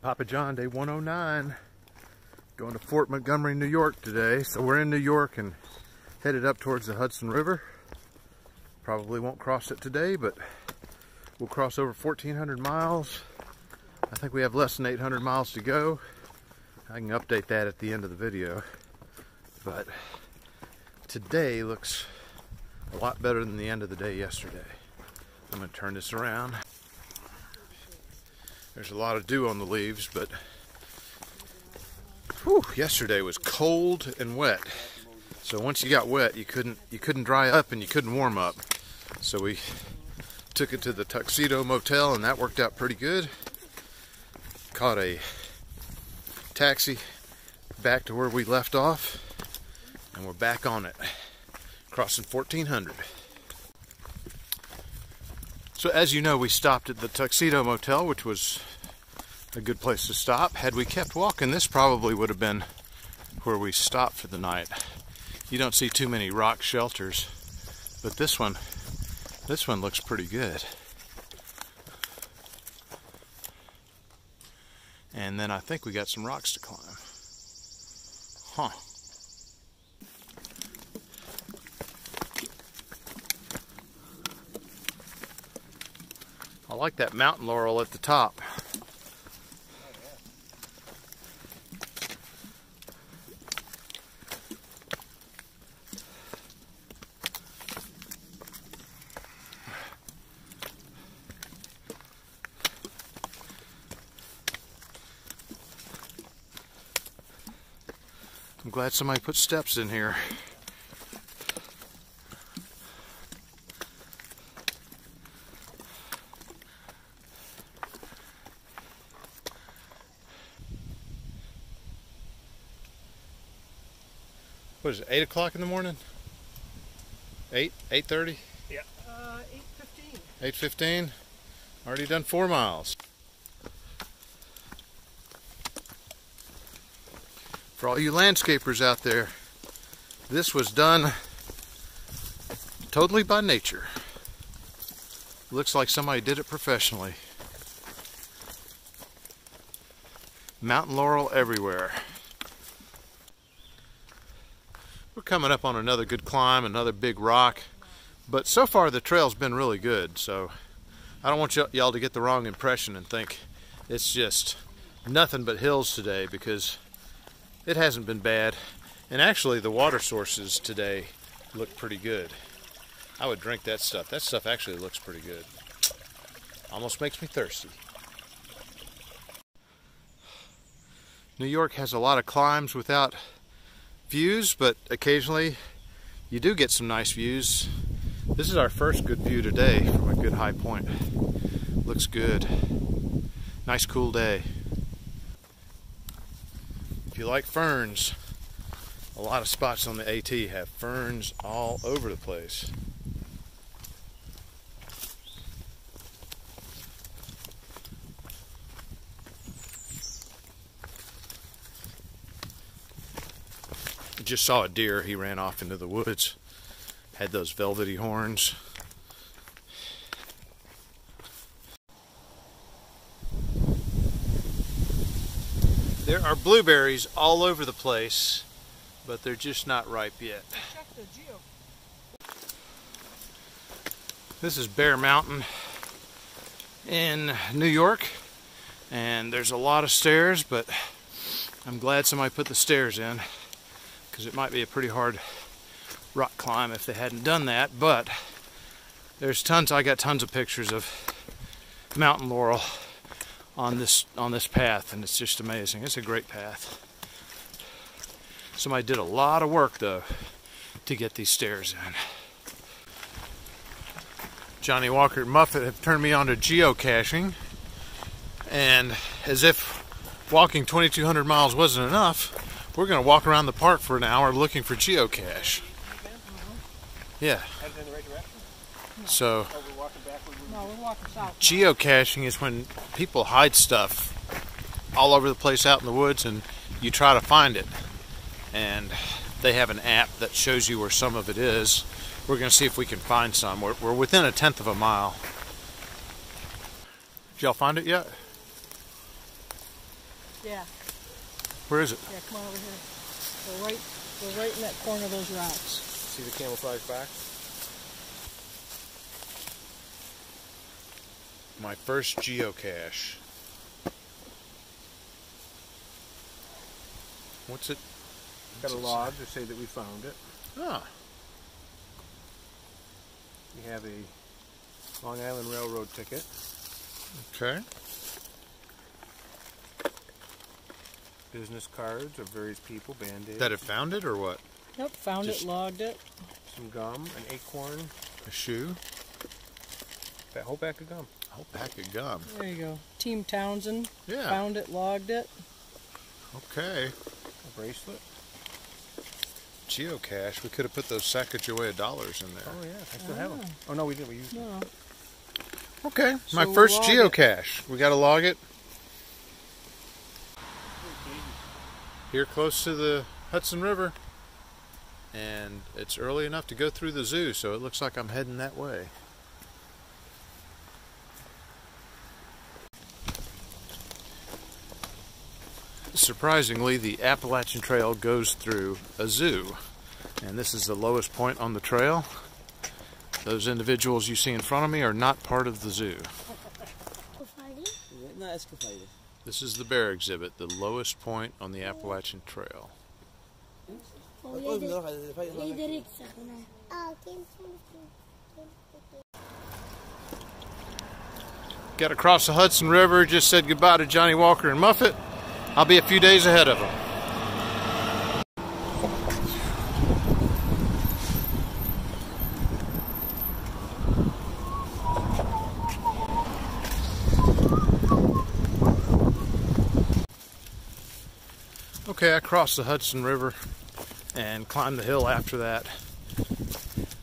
Papa John, day 109. Going to Fort Montgomery, New York today. So we're in New York and headed up towards the Hudson River. Probably won't cross it today, but we'll cross over 1,400 miles. I think we have less than 800 miles to go. I can update that at the end of the video. But today looks a lot better than the end of the day yesterday. I'm going to turn this around. There's a lot of dew on the leaves, but whew, yesterday was cold and wet. So once you got wet, you couldn't dry up and you couldn't warm up. So we took it to the Tuxedo Motel, and that worked out pretty good. Caught a taxi back to where we left off, and we're back on it, crossing 1,400. So as you know, we stopped at the Tuxedo Motel, which was a good place to stop. Had we kept walking, this probably would have been where we stopped for the night. You don't see too many rock shelters, but this one looks pretty good. And then I think we got some rocks to climb. Huh. I like that mountain laurel at the top. I'm glad somebody put steps in here. What is it, 8 o'clock in the morning? 8:30? Yeah. 8:15. 8:15? Already done 4 miles. For all you landscapers out there, this was done totally by nature. Looks like somebody did it professionally. Mountain laurel everywhere. We're coming up on another good climb, another big rock, but so far the trail's been really good, so I don't want y'all to get the wrong impression and think it's just nothing but hills today, because it hasn't been bad. And actually the water sources today look pretty good. I would drink that stuff. That stuff actually looks pretty good. Almost makes me thirsty. New York has a lot of climbs without views, but occasionally you do get some nice views. This is our first good view today from a good high point. Looks good. Nice cool day. If you like ferns, a lot of spots on the AT have ferns all over the place. Just saw a deer. He ran off into the woods. Had those velvety horns. There are blueberries all over the place, but they're just not ripe yet. This is Bear Mountain in New York, and there's a lot of stairs, but I'm glad somebody put the stairs in, because it might be a pretty hard rock climb if they hadn't done that. But there's tons. I got tons of pictures of mountain laurel on this path, and it's just amazing. It's a great path. Somebody did a lot of work though to get these stairs in. Johnny Walker and Muffet have turned me on to geocaching, and as if walking 2,200 miles wasn't enough, we're going to walk around the park for an hour looking for geocache. Yeah. So geocaching is when people hide stuff all over the place out in the woods and you try to find it. And they have an app that shows you where some of it is. We're going to see if we can find some. We're within 1/10 of a mile. Did y'all find it yet? Yeah. Where is it? Yeah, come on over here. Go right in that corner of those rocks. See the camouflage back? My first geocache. What's it? Got a log to say that we found it. Ah. We have a Long Island Railroad ticket. Okay. Business cards of various people, Band-Aids. That have found it or what? Yep, found Just- it, logged it. Some gum, an acorn, A shoe? that whole pack of gum. A whole pack of gum. There you go. Team Townsend. Yeah. Found it, logged it. Okay. A bracelet. Geocache. We could have put those Sacagawea dollars in there. Oh yeah, I still have them. Oh no, we didn't. We used them. No. Okay. So My we'll first log it. geocache. We got to log it. Here close to the Hudson River. And it's early enough to go through the zoo, so it looks like I'm heading that way. Surprisingly, the Appalachian Trail goes through a zoo, and this is the lowest point on the trail. Those individuals you see in front of me are not part of the zoo. This is the bear exhibit, the lowest point on the Appalachian Trail. Got to cross the Hudson River, just said goodbye to Johnny Walker and Muffet. I'll be a few days ahead of them. Okay, I crossed the Hudson River and climbed the hill after that.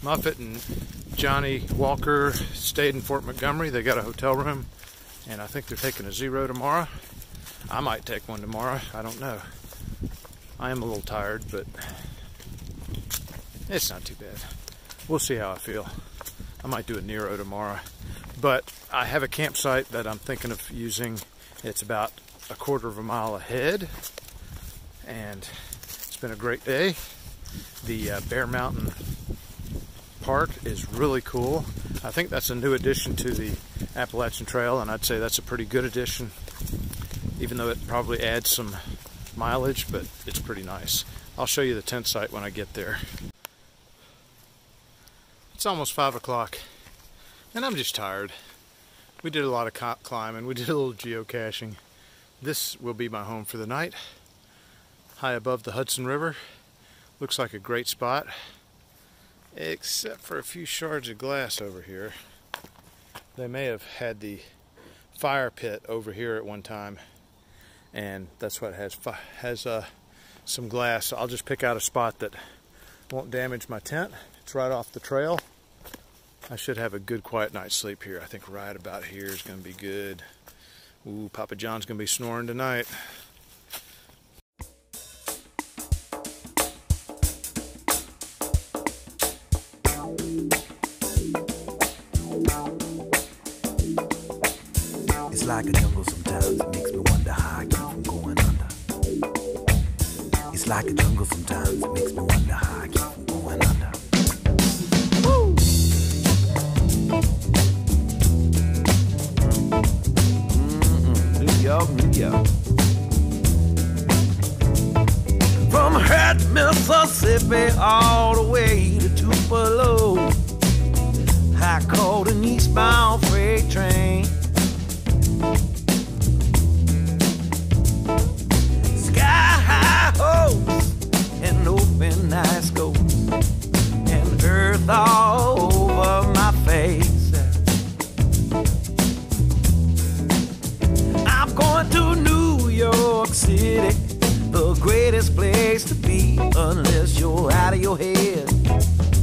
Muffet and Johnny Walker stayed in Fort Montgomery. They got a hotel room, and I think they're taking a Zero tomorrow. I might take one tomorrow. I don't know. I am a little tired, but it's not too bad. We'll see how I feel. I might do a Nero tomorrow. But I have a campsite that I'm thinking of using. It's about a quarter of a mile ahead. And it's been a great day. The Bear Mountain Park is really cool. I think that's a new addition to the Appalachian Trail, and I'd say that's a pretty good addition, even though it probably adds some mileage, but it's pretty nice. I'll show you the tent site when I get there. It's almost 5 o'clock, and I'm just tired. We did a lot of climbing. We did a little geocaching. This will be my home for the night. High above the Hudson River. Looks like a great spot, except for a few shards of glass over here. They may have had the fire pit over here at one time, and that's what has some glass. So I'll just pick out a spot that won't damage my tent. It's right off the trail. I should have a good quiet night's sleep here. I think right about here is going to be good. Ooh, Papa John's going to be snoring tonight. It's like a jungle sometimes, it makes me wonder how I keep from going under. It's like a jungle sometimes, it makes me wonder how I keep from going under. Woo! New York, New York. From Hurt, Mississippi, all the way to Tupelo, I caught an eastbound freight train. And open ice goes and earth all over my face. I'm going to New York City, the greatest place to be, unless you're out of your head,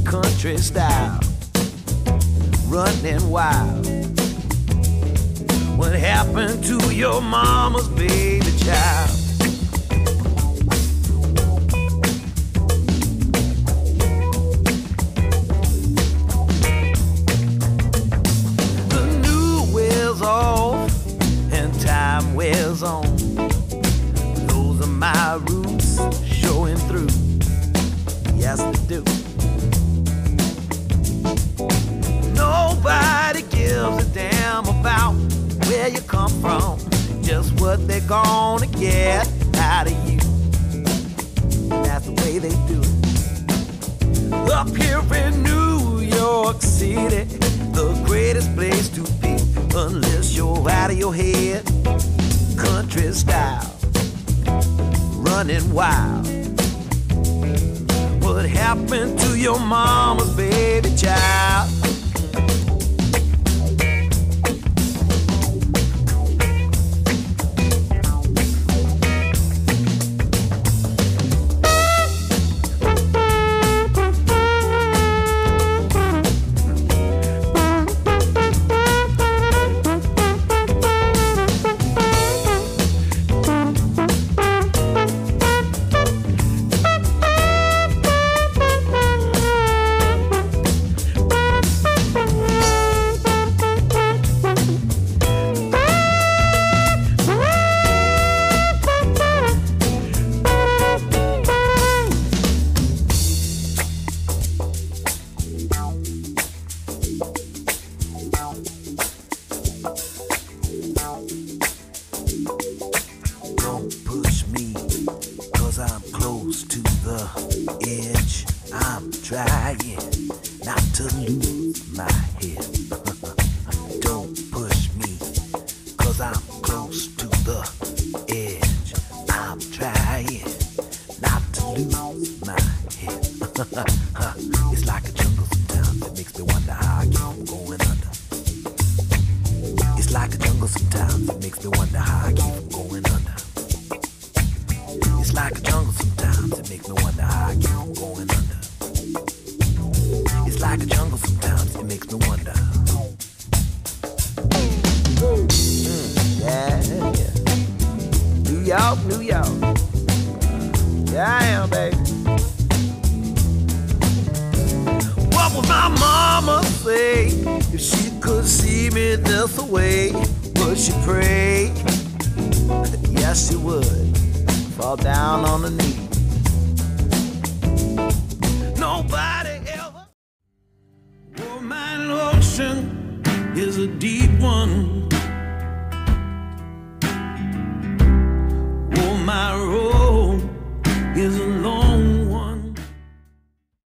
country style, running wild. What happened to your mama's baby child? Off and time wears on. my roots showing through. Yes, they do. Nobody gives a damn about where you come from, just what they're gonna get out of you. That's the way they do it. Up here in New York City, the greatest place to be, unless you're out of your head. Country style, running wild. What happened to your mama's baby child? Trying not to lose my head. Don't push me, 'cause I'm close to the edge. I'm trying not to lose my head. It's like a jungle sometimes. It makes me wonder how I keep from going under. It's like a jungle sometimes. It makes me wonder how I keep from going under. It's like a jungle sometimes. It makes me wonder how I keep from going under. It's like a jungle sometimes, it makes me wonder. Yeah. New York, New York. Yeah, I am, baby. What would my mama say if she could see me this way? Would she pray? Yes, she would. Fall down on her knees. Nobody ever. Oh, my ocean is a deep one.